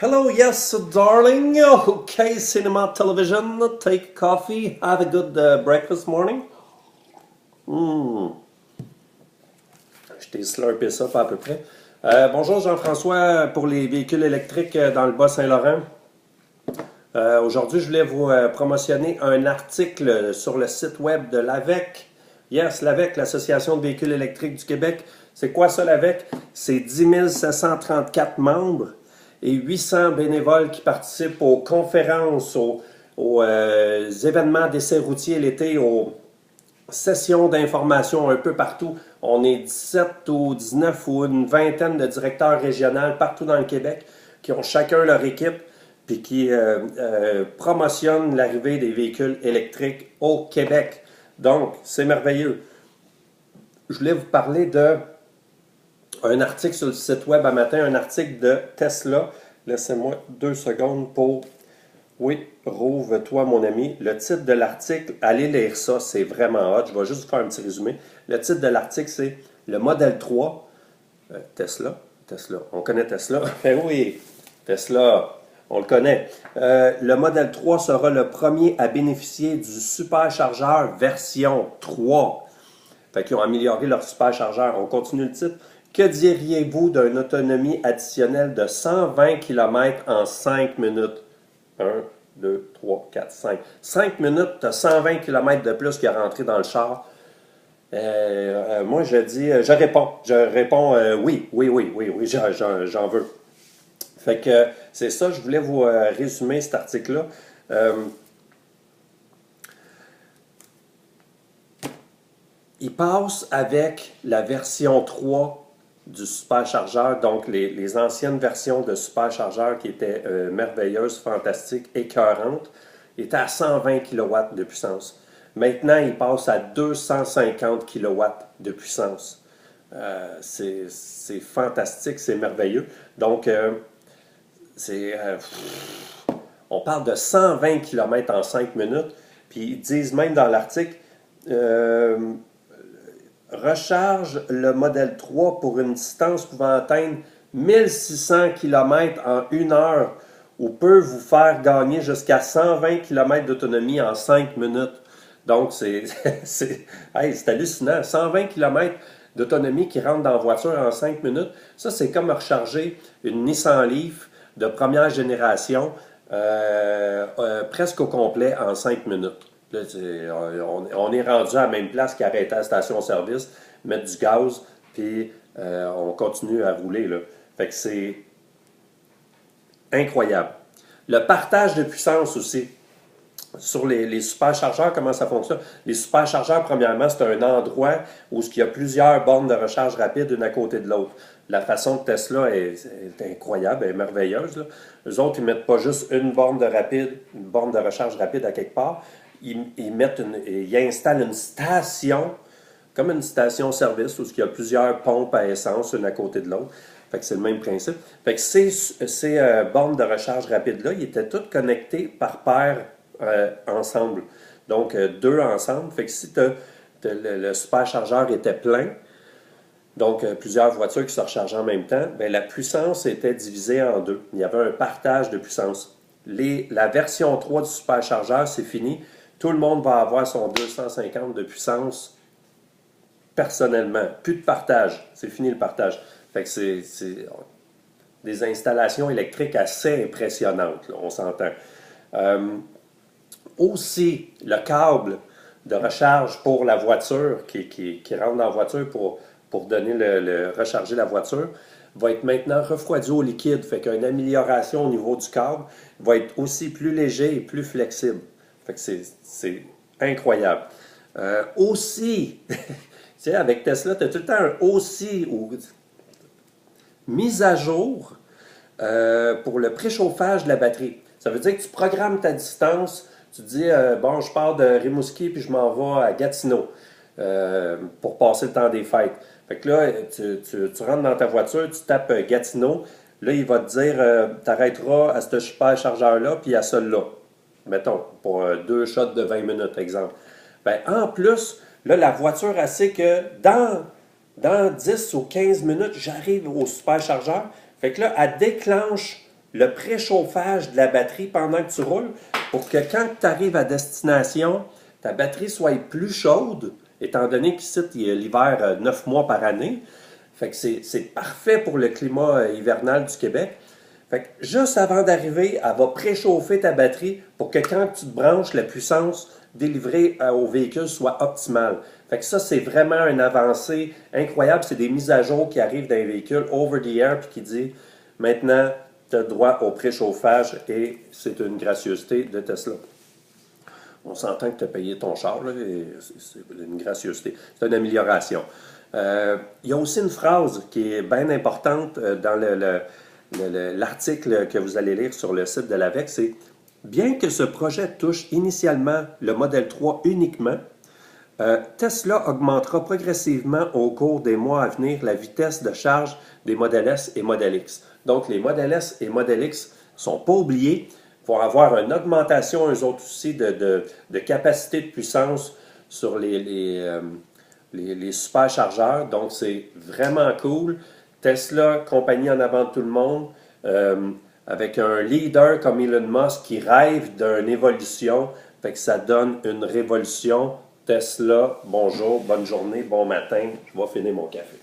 Hello, yes, darling. Okay, cinema, television, take coffee, have a good breakfast morning. Je t'ai slurpé ça pas à peu près. Bonjour Jean-François pour les véhicules électriques dans le Bas-Saint-Laurent. Aujourd'hui, je voulais vous promotionner un article sur le site web de l'AVEC. Yes, l'AVEC, l'Association de véhicules électriques du Québec. C'est quoi ça, l'AVEC? C'est 10 734 membres et 800 bénévoles qui participent aux conférences, aux événements d'essais routiers l'été, aux sessions d'information un peu partout. On est 17 ou 19 ou une vingtaine de directeurs régionaux partout dans le Québec qui ont chacun leur équipe puis qui promotionnent l'arrivée des véhicules électriques au Québec. Donc, c'est merveilleux. Je voulais vous parler d'un article sur le site web un matin, un article de Tesla. Laissez-moi 2 secondes pour... Oui, rouvre-toi, mon ami. Le titre de l'article, allez lire ça, c'est vraiment hot. Je vais juste vous faire un petit résumé. Le titre de l'article, c'est le Model 3 Tesla. On connaît Tesla. Ben oui, Tesla, on le connaît. Le Model 3 sera le premier à bénéficier du superchargeur version 3. Fait qu'ils ont amélioré leur superchargeur. On continue le titre. Que diriez-vous d'une autonomie additionnelle de 120 km en 5 minutes? 1, 2, 3, 4, 5. 5 minutes, tu as 120 km de plus qui est rentré dans le char. Moi, je réponds oui, j'en veux. Fait que c'est ça, je voulais vous résumer cet article-là. Il passe avec la version 3 du superchargeur, donc les anciennes versions de superchargeur qui étaient merveilleuses, fantastiques, écœurantes, étaient à 120 kW de puissance. Maintenant, il passe à 250 kW de puissance. C'est fantastique, c'est merveilleux. Donc, on parle de 120 km en 5 minutes, puis ils disent même dans l'article... recharge le Model 3 pour une distance pouvant atteindre 1600 km en 1 heure ou peut vous faire gagner jusqu'à 120 km d'autonomie en 5 minutes. Donc, c'est hallucinant. 120 km d'autonomie qui rentre dans la voiture en 5 minutes, ça, c'est comme recharger une Nissan Leaf de première génération presque au complet en 5 minutes. Là, on est rendu à la même place qu'arrêter à la station-service, mettre du gaz, puis on continue à rouler. Là. Fait que c'est incroyable. Le partage de puissance aussi. Sur les superchargeurs, comment ça fonctionne? Les superchargeurs, premièrement, c'est un endroit où il y a plusieurs bornes de recharge rapide, une à côté de l'autre. La façon de Tesla est incroyable, elle est merveilleuse. Là. Eux autres, ils ne mettent pas juste une borne de recharge rapide à quelque part. Ils installent une station, comme une station-service, où il y a plusieurs pompes à essence, une à côté de l'autre. Fait que c'est le même principe. Fait que ces bornes de recharge rapide-là, ils étaient toutes connectées par paire ensemble. Donc, 2 ensemble. Fait que si le superchargeur était plein, donc plusieurs voitures qui se rechargeaient en même temps, bien, la puissance était divisée en 2. Il y avait un partage de puissance. La version 3 du superchargeur, c'est fini. Tout le monde va avoir son 250 de puissance personnellement. Plus de partage. C'est fini le partage. Fait que c'est des installations électriques assez impressionnantes, là, on s'entend. Aussi, le câble de recharge pour la voiture qui rentre dans la voiture pour donner recharger la voiture va être maintenant refroidi au liquide. Fait qu'une amélioration au niveau du câble va être aussi plus léger et plus flexible. Fait que c'est incroyable. Aussi, tu sais, avec Tesla, tu as tout le temps un aussi ou mise à jour pour le préchauffage de la batterie. Ça veut dire que tu programmes ta distance. Tu te dis, bon, je pars de Rimouski puis je m'en vais à Gatineau pour passer le temps des fêtes. Fait que là, tu rentres dans ta voiture, tu tapes Gatineau. Là, il va te dire, tu arrêteras à ce superchargeur-là puis à celui-là. Mettons, pour 2 shots de 20 minutes, exemple. Ben, en plus, là, la voiture, elle sait que dans 10 ou 15 minutes, j'arrive au superchargeur. Fait que là, elle déclenche le préchauffage de la batterie pendant que tu roules pour que quand tu arrives à destination, ta batterie soit plus chaude, étant donné qu'ici, il y a l'hiver 9 mois par année. Fait que c'est parfait pour le climat hivernal du Québec. Fait que juste avant d'arriver, elle va préchauffer ta batterie pour que quand tu te branches, la puissance délivrée au véhicule soit optimale. Fait que ça, c'est vraiment une avancée incroyable. C'est des mises à jour qui arrivent dans les véhicules over the air puis qui dit maintenant, tu as droit au préchauffage et c'est une gracieuseté de Tesla. On s'entend que tu as payé ton char, là, et c'est une gracieuseté. C'est une amélioration. Il y a aussi une phrase qui est bien importante dans l'article que vous allez lire sur le site de l'AVEC, c'est « Bien que ce projet touche initialement le Model 3 uniquement, Tesla augmentera progressivement au cours des mois à venir la vitesse de charge des Model S et Model X. » Donc, les Model S et Model X ne sont pas oubliés, vont avoir une augmentation, eux autres aussi, de capacité de puissance sur les superchargeurs. Donc, c'est vraiment cool. Tesla, compagnie en avant de tout le monde, avec un leader comme Elon Musk qui rêve d'une évolution, fait que ça donne une révolution. Tesla, bonjour, bonne journée, bon matin, je vais finir mon café.